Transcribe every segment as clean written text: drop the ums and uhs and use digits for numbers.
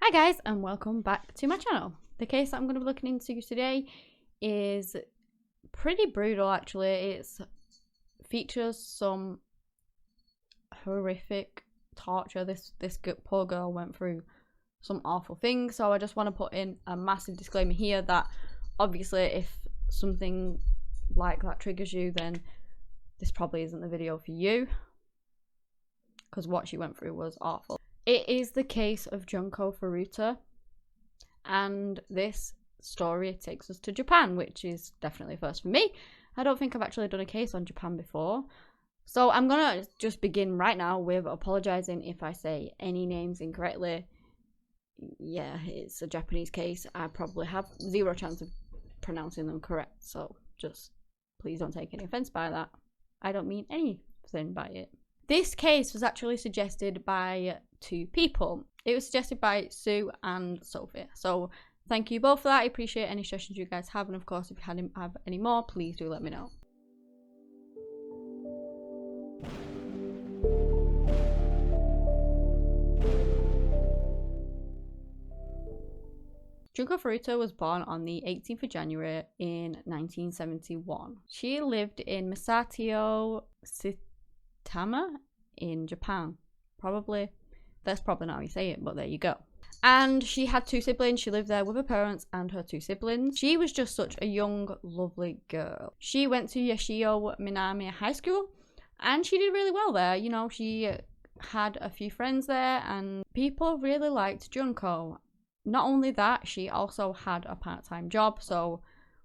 Hi guys, and welcome back to my channel. The case that I'm going to be looking into today is pretty brutal actually. It features some horrific torture. This poor girl went through some awful things, so I just want to put in a massive disclaimer here that obviously if something like that triggers you, then this probably isn't the video for you, because what she went through was awful. It is the case of Junko Furuta, and this story takes us to Japan, which is definitely a first for me. I don't think I've actually done a case on Japan before. So I'm gonna just begin right now with apologizing if I say any names incorrectly. Yeah, it's a Japanese case. I probably have zero chance of pronouncing them correct, so just please don't take any offense by that. I don't mean anything by it. This case was actually suggested by two people. It was suggested by Sue and Sophie. So thank you both for that. I appreciate any suggestions you guys have, and of course if you have any more, please do let me know. Junko Furuta was born on the 18th of January in 1971. She lived in Masato Saitama in Japan. That's probably not how you say it, but there you go. And she had two siblings. She lived there with her parents and her two siblings. She was just such a young, lovely girl. She went to Yashio Minami High School and she did really well there. You know, she had a few friends there and people really liked Junko. Not only that, she also had a part-time job, so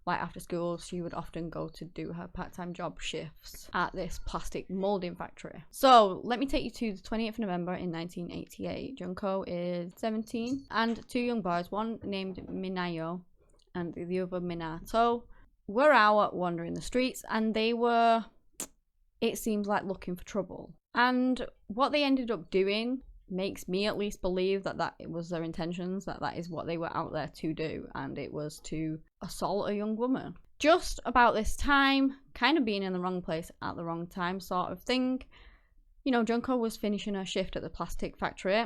like after school she would often go to do her part-time job shifts at this plastic molding factory. So let me take you to the 28th of November in 1988. Junko is 17 and two young boys, one named Minayo and the other Minato, were out wandering the streets, and they were, it seems like, looking for trouble. And what they ended up doing makes me at least believe that it was their intentions, that is what they were out there to do, and it was to assault a young woman. Just about this time, kind of being in the wrong place at the wrong time sort of thing. You know, Junko was finishing her shift at the plastic factory.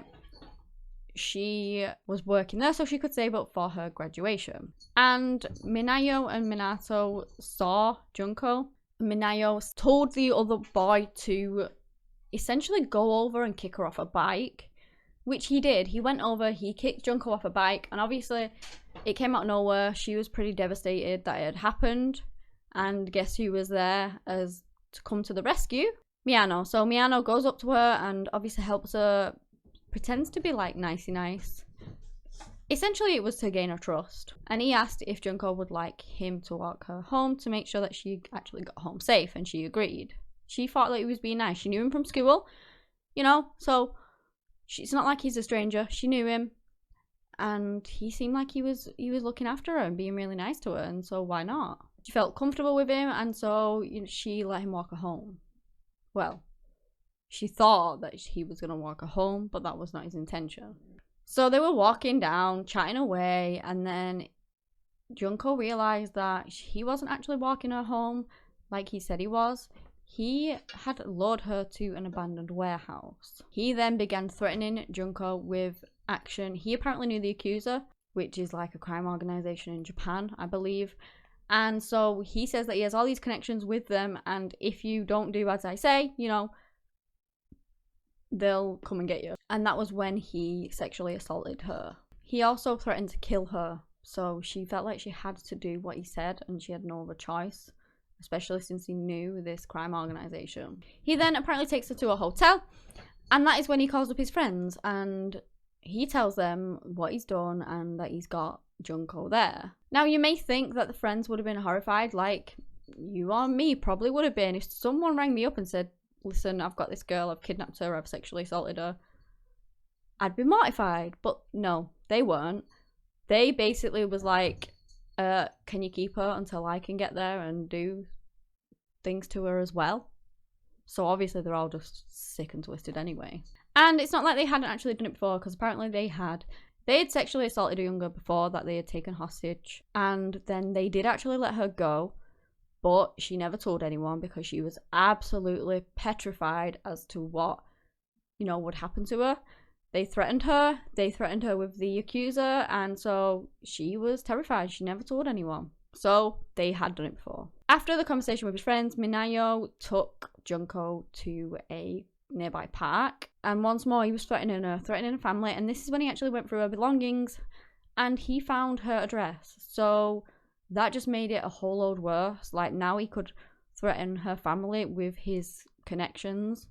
She was working there so she could save up for her graduation. And Minayo and Minato saw Junko. Minayo told the other boy to essentially go over and kick her off a bike, which he did. He went over, he kicked Junko off a bike, and obviously it came out of nowhere. She was pretty devastated that it had happened, and guess who was there as to come to the rescue? Miyano. So Miyano goes up to her and obviously helps her, pretends to be like nicey nice. Essentially it was to gain her trust, and he asked if Junko would like him to walk her home to make sure that she actually got home safe, and she agreed. She thought that he was being nice. She knew him from school, you know, so it's not like he's a stranger. She knew him, and he seemed like he was looking after her and being really nice to her, and so why not? She felt comfortable with him, and so she let him walk her home. Well, she thought that he was going to walk her home, but that was not his intention. So they were walking down, chatting away, and then Junko realized that he wasn't actually walking her home like he said he was. He had lured her to an abandoned warehouse. He then began threatening Junko with action. He apparently knew the accuser, which is like a crime organization in Japan, I believe. And so he says that he has all these connections with them, and if you don't do as I say, you know, they'll come and get you. And that was when he sexually assaulted her. He also threatened to kill her, so she felt like she had to do what he said and she had no other choice, especially since he knew this crime organization. He then apparently takes her to a hotel, and that is when he calls up his friends and he tells them what he's done and that he's got Junko there. Now you may think that the friends would have been horrified, like you or me probably would have been. If someone rang me up and said, listen, I've got this girl, I've kidnapped her, I've sexually assaulted her, I'd be mortified. But no, they weren't. They basically was like, can you keep her until I can get there and do things to her as well? So obviously they're all just sick and twisted anyway. And it's not like they hadn't actually done it before, because apparently they had sexually assaulted a young girl before that they had taken hostage, and then they did actually let her go, but she never told anyone because she was absolutely petrified as to what, you know, would happen to her. They threatened her with the accuser, and so she was terrified. She never told anyone. So they had done it before. After the conversation with his friends, Minayo took Junko to a nearby park, and once more he was threatening her family, and this is when he actually went through her belongings and he found her address. So that just made it a whole load worse. Like, now he could threaten her family with his connections,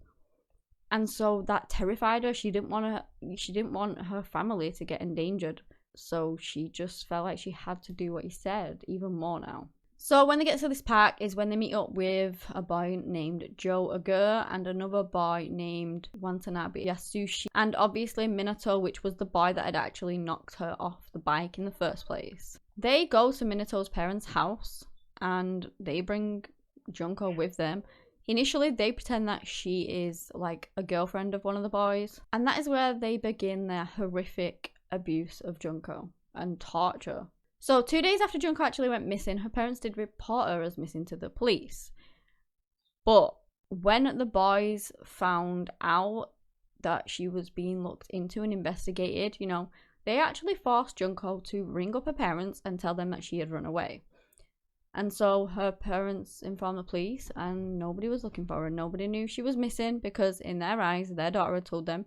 and so that terrified her. She didn't want her family to get endangered, so she just felt like she had to do what he said even more now. So when they get to this park is when they meet up with a boy named Joe Agur and another boy named Watanabe Yasushi, and obviously Minato, which was the boy that had actually knocked her off the bike in the first place. They go to Minato's parents' house and they bring Junko with them. Initially, they pretend that she is like a girlfriend of one of the boys, and that is where they begin their horrific abuse of Junko and torture. So 2 days after Junko actually went missing, her parents did report her as missing to the police. But when the boys found out that she was being looked into and investigated, you know, they actually forced Junko to ring up her parents and tell them that she had run away. And so her parents informed the police, and nobody was looking for her. Nobody knew she was missing because in their eyes, their daughter had told them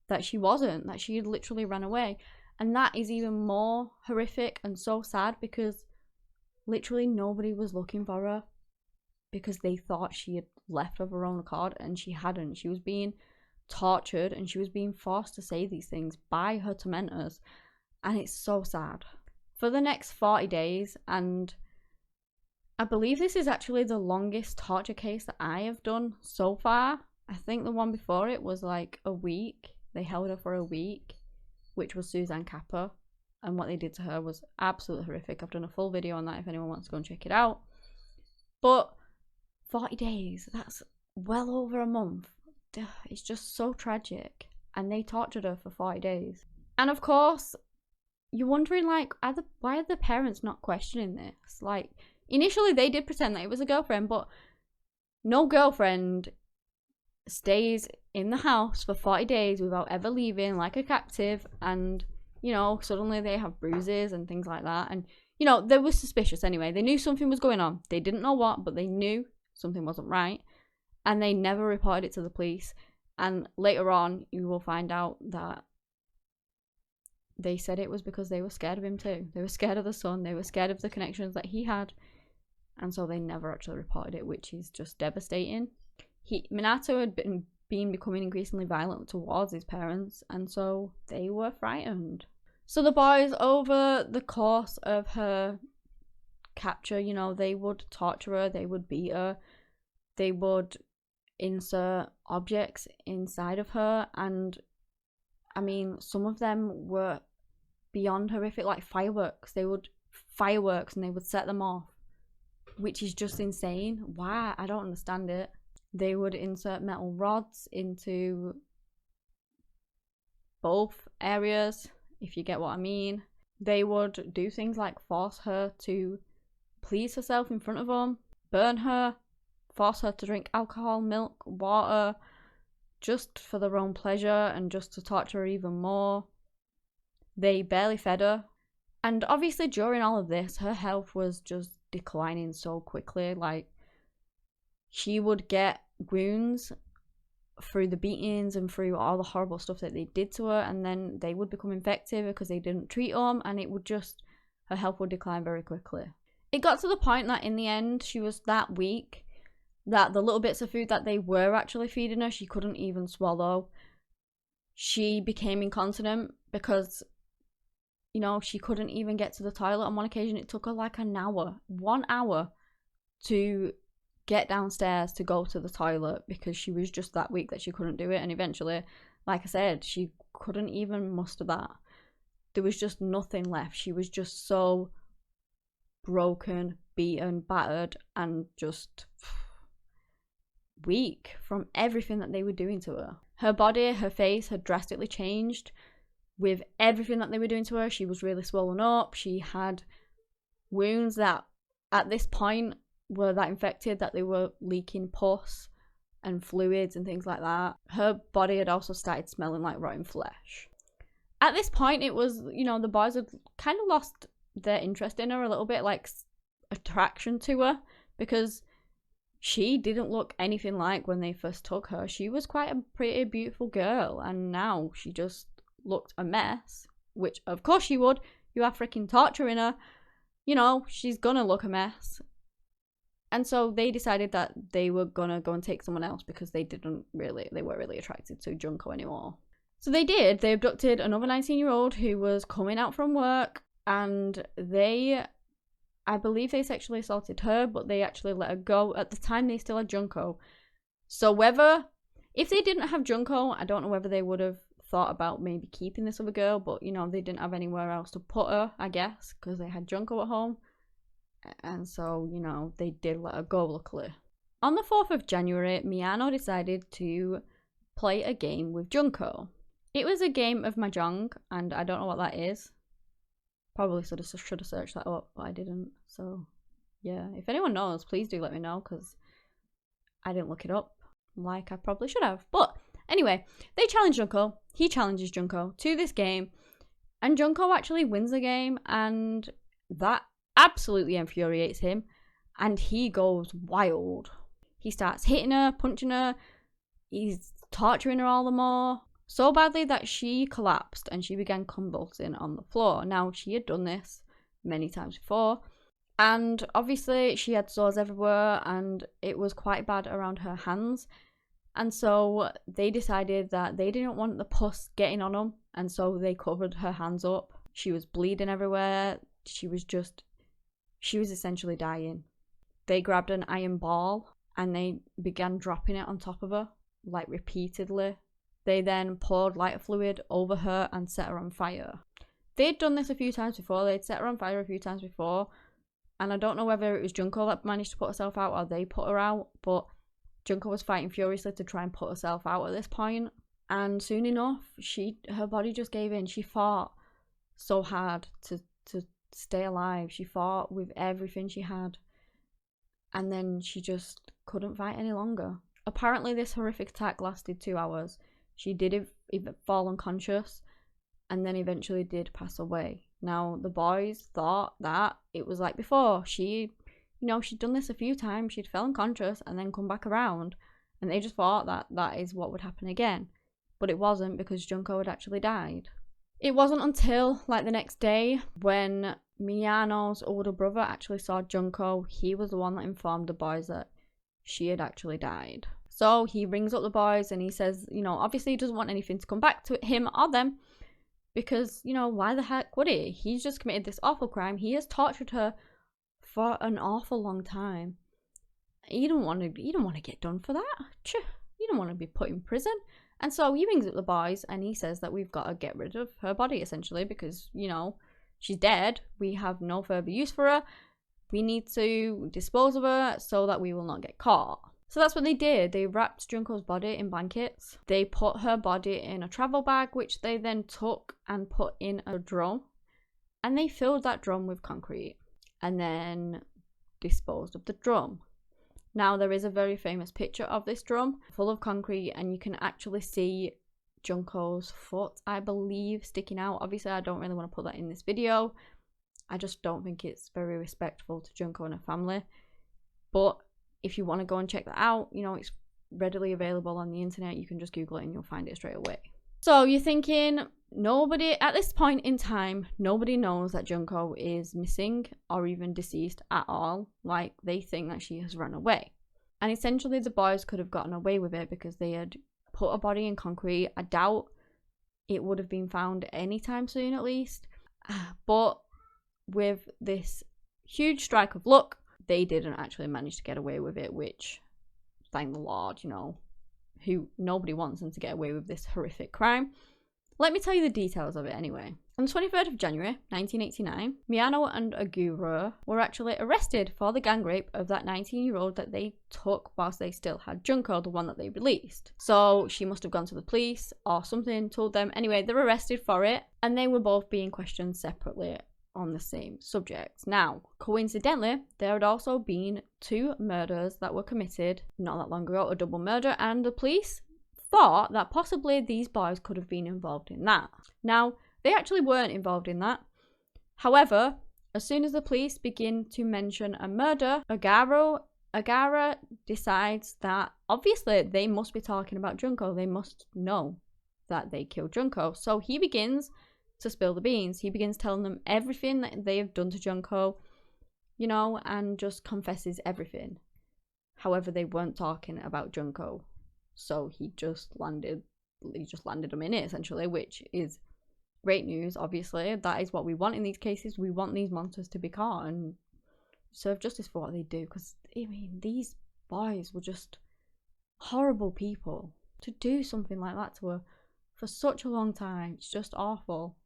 that she wasn't, that she had literally run away. And that is even more horrific and so sad, because literally nobody was looking for her because they thought she had left of her own accord, and she hadn't. She was being tortured and she was being forced to say these things by her tormentors, and it's so sad. For the next 40 days, and I believe this is actually the longest torture case that I have done so far. I think the one before it was like a week. They held her for a week, which was Suzanne Kappa, and what they did to her was absolutely horrific. I've done a full video on that if anyone wants to go and check it out. But 40 days, that's well over a month. It's just so tragic. And they tortured her for 40 days. And of course, you're wondering, like, why are the parents not questioning this? Like, initially they did pretend that it was a girlfriend, but no girlfriend stays in the house for 40 days without ever leaving, like a captive, and, you know, suddenly they have bruises and things like that. And, you know, they were suspicious anyway. They knew something was going on. They didn't know what, but they knew something wasn't right, and they never reported it to the police. And later on, you will find out that they said it was because they were scared of him too. They were scared of the son. They were scared of the connections that he had, and so they never actually reported it, which is just devastating. Minato had been becoming increasingly violent towards his parents, and so they were frightened. So the boys, over the course of her capture, you know, they would torture her, they would beat her, they would insert objects inside of her, and I mean, some of them were beyond horrific, like fireworks. They would fireworks and they would set them off, which is just insane. Why? I don't understand it. They would insert metal rods into both areas, if you get what I mean. They would do things like force her to please herself in front of them, burn her, force her to drink alcohol, milk, water, just for their own pleasure and just to torture her even more. They barely fed her. And obviously during all of this, her health was just declining so quickly. Like, she would get wounds through the beatings and through all the horrible stuff that they did to her, and then they would become infected because they didn't treat them, and it would just, her health would decline very quickly. It got to the point that in the end she was that weak that the little bits of food that they were actually feeding her, she couldn't even swallow. She became incontinent because, you know, she couldn't even get to the toilet. On one occasion it took her like an hour, 1 hour, to get downstairs to go to the toilet because she was just that weak that she couldn't do it. And eventually, like I said, she couldn't even muster that. There was just nothing left. She was just so broken, beaten, battered, and just weak from everything that they were doing to her. Her body, her face had drastically changed with everything that they were doing to her. She was really swollen up. She had wounds that at this point were that infected that they were leaking pus and fluids and things like that. Her body had also started smelling like rotten flesh. At this point, it was, you know, the boys had kind of lost their interest in her a little bit, like attraction to her, because she didn't look anything like when they first took her. She was quite a pretty beautiful girl, and now she just looked a mess, which of course she would. You are freaking torturing her. You know, she's gonna look a mess. And so they decided that they were gonna go and take someone else because they weren't really attracted to Junko anymore. So they did. They abducted another 19-year-old who was coming out from work, and I believe they sexually assaulted her, but they actually let her go. At the time, they still had Junko. So if they didn't have Junko, I don't know whether they would have thought about maybe keeping this other girl, but, you know, they didn't have anywhere else to put her, I guess, because they had Junko at home. And so, you know, they did let her go, luckily. On the 4th of January, Miyano decided to play a game with Junko. It was a game of mahjong, and I don't know what that is. Probably should have searched that up, but I didn't. So, yeah. If anyone knows, please do let me know, because I didn't look it up like I probably should have. But anyway, they challenge Junko. He challenges Junko to this game, and Junko actually wins the game, and that absolutely infuriates him, and he goes wild. He starts hitting her, punching her. He's torturing her all the more. So badly that she collapsed and she began convulsing on the floor. Now, she had done this many times before, and obviously she had sores everywhere, and it was quite bad around her hands. And so they decided that they didn't want the pus getting on them, and so they covered her hands up. She was bleeding everywhere. She was essentially dying. They grabbed an iron ball and they began dropping it on top of her, like repeatedly. They then poured lighter fluid over her and set her on fire. They'd done this a few times before. They'd set her on fire a few times before. And I don't know whether it was Junko that managed to put herself out or they put her out. But Junko was fighting furiously to try and put herself out at this point. And soon enough, her body just gave in. She fought so hard to stay alive. She fought with everything she had. And then she just couldn't fight any longer. Apparently, this horrific attack lasted 2 hours. She did fall unconscious and then eventually did pass away. Now, the boys thought that it was like before. She'd done this a few times. She'd fell unconscious and then come back around. And they just thought that that is what would happen again. But it wasn't, because Junko had actually died. It wasn't until like the next day when Miyano's older brother actually saw Junko. He was the one that informed the boys that she had actually died. So he rings up the boys and he says, you know, obviously he doesn't want anything to come back to him or them, because, you know, why the heck would he? He's just committed this awful crime. He has tortured her for an awful long time. You don't want to get done for that. You don't want to be put in prison. And so he rings up the boys and he says that we've got to get rid of her body, essentially, because, you know, she's dead. We have no further use for her. We need to dispose of her so that we will not get caught. So that's what they did. They wrapped Junko's body in blankets. They put her body in a travel bag, which they then took and put in a drum. And they filled that drum with concrete and then disposed of the drum. Now, there is a very famous picture of this drum full of concrete, and you can actually see Junko's foot, I believe, sticking out. Obviously, I don't really want to put that in this video. I just don't think it's very respectful to Junko and her family. But if you want to go and check that out, you know, it's readily available on the internet. You can just Google it and you'll find it straight away. So you're thinking, nobody, at this point in time, nobody knows that Junko is missing or even deceased at all. Like, they think that she has run away. And essentially the boys could have gotten away with it because they had put a body in concrete. I doubt it would have been found anytime soon, at least. But with this huge strike of luck, they didn't actually manage to get away with it, which, thank the Lord, you know, who nobody wants them to get away with this horrific crime. Let me tell you the details of it anyway. On the 23rd of January 1989, Miyano and Aguro were actually arrested for the gang rape of that 19-year-old that they took whilst they still had Junko, the one that they released. So she must have gone to the police or something, told them. Anyway, they're arrested for it, and they were both being questioned separately on the same subject. Now, coincidentally, there had also been 2 murders that were committed not that long ago, a double murder, and the police thought that possibly these boys could have been involved in that. Now, they actually weren't involved in that. However, as soon as the police begin to mention a murder, Agara decides that obviously they must be talking about Junko. They must know that they killed Junko. So he begins to spill the beans. He begins telling them everything that they have done to Junko, you know, and just confesses everything. However, they weren't talking about Junko. So he just landed them in it, essentially, which is great news, obviously. That is what we want in these cases. We want these monsters to be caught and serve justice for what they do. Because, I mean, these boys were just horrible people. To do something like that to her for such a long time, it's just awful.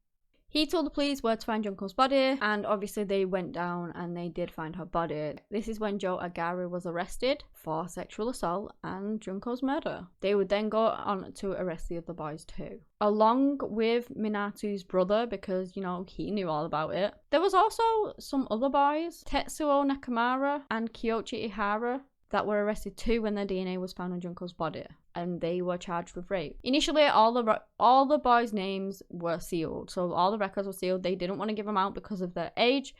He told the police where to find Junko's body, and obviously they went down and they did find her body. This is when Joe Agari was arrested for sexual assault and Junko's murder. They would then go on to arrest the other boys too, along with Minato's brother, because, you know, he knew all about it. There was also some other boys, Tetsuo Nakamura and Kyoichi Ihara, that were arrested too when their DNA was found on Junko's body, and they were charged with rape. Initially, all the boys' names were sealed, so all the records were sealed. They didn't want to give them out because of their age,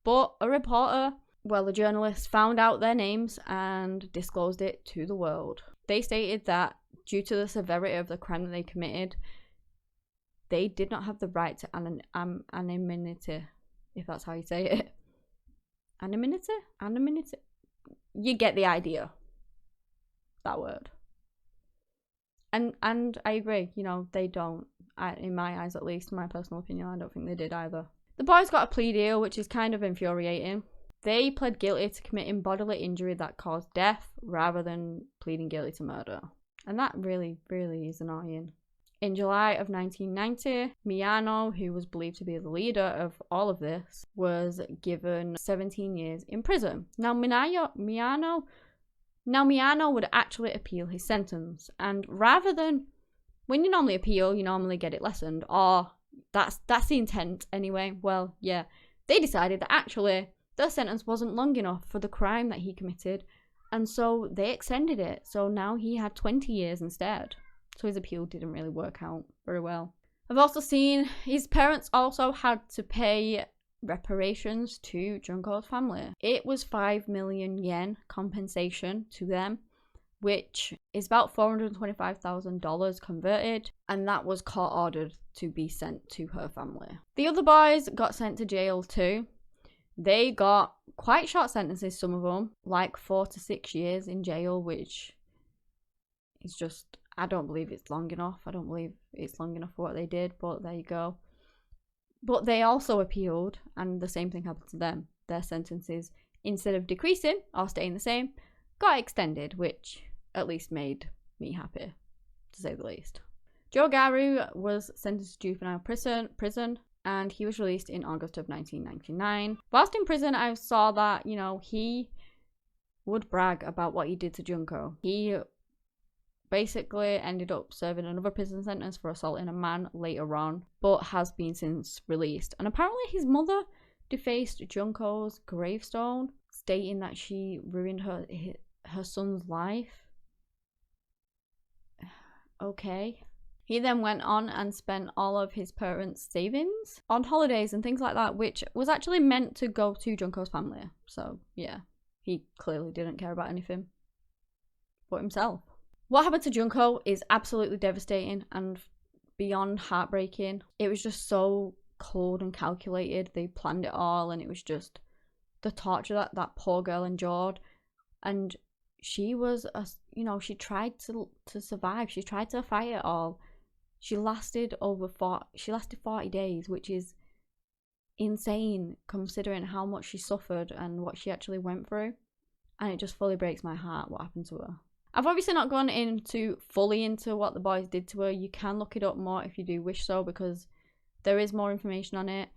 but a journalist found out their names and disclosed it to the world. They stated that due to the severity of the crime that they committed, they did not have the right to anonymity, if that's how you say it. Anonymity? You get the idea. That word. And I agree, you know, they don't. In my eyes, at least, in my personal opinion, I don't think they did either. The boys got a plea deal, which is kind of infuriating. They pled guilty to committing bodily injury that caused death, rather than pleading guilty to murder. And that really, really is annoying. In July of 1990, Miyano, who was believed to be the leader of all of this, was given 17 years in prison. Now Miyano would actually appeal his sentence, and rather than, when you normally appeal, you normally get it lessened, or that's the intent anyway. Well, yeah, they decided that actually their sentence wasn't long enough for the crime that he committed, and so they extended it. So now he had 20 years instead. So his appeal didn't really work out very well. I've also seen his parents also had to pay reparations to Junko's family. It was 5 million yen compensation to them, which is about $425,000 converted, and that was court ordered to be sent to her family. The other boys got sent to jail too. They got quite short sentences, some of them, like 4 to 6 years in jail, which is just, I don't believe it's long enough. I don't believe it's long enough for what they did, but there you go. But they also appealed, and the same thing happened to them. Their sentences, instead of decreasing or staying the same, got extended, which at least made me happy, to say the least. Joe Garu was sentenced to juvenile prison, and he was released in August of 1999. Whilst in prison, I saw that, you know, he would brag about what he did to Junko. He basically ended up serving another prison sentence for assaulting a man later on, but has been since released. And apparently his mother defaced Junko's gravestone, stating that she ruined her son's life. Okay. He then went on and spent all of his parents' savings on holidays and things like that, which was actually meant to go to Junko's family. So yeah, he clearly didn't care about anything but himself. What happened to Junko is absolutely devastating and beyond heartbreaking. It was just so cold and calculated. They planned it all, and it was just the torture that poor girl endured. And she was, she tried to survive. She tried to fight it all. She lasted 40 days, which is insane considering how much she suffered and what she actually went through. And it just fully breaks my heart what happened to her. I've obviously not gone fully into what the boys did to her. You can look it up more if you do wish so, because there is more information on it.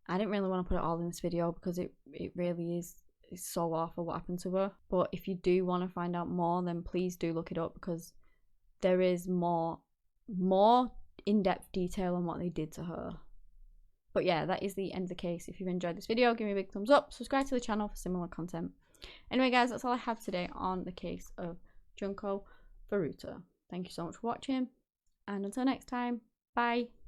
I didn't really want to put it all in this video because it really is so awful what happened to her. But if you do want to find out more, then please do look it up, because there is more in-depth detail on what they did to her. But yeah, that is the end of the case. If you've enjoyed this video, give me a big thumbs up, subscribe to the channel for similar content. Anyway guys, that's all I have today on the case of Junko Furuta. Thank you so much for watching, and until next time, bye.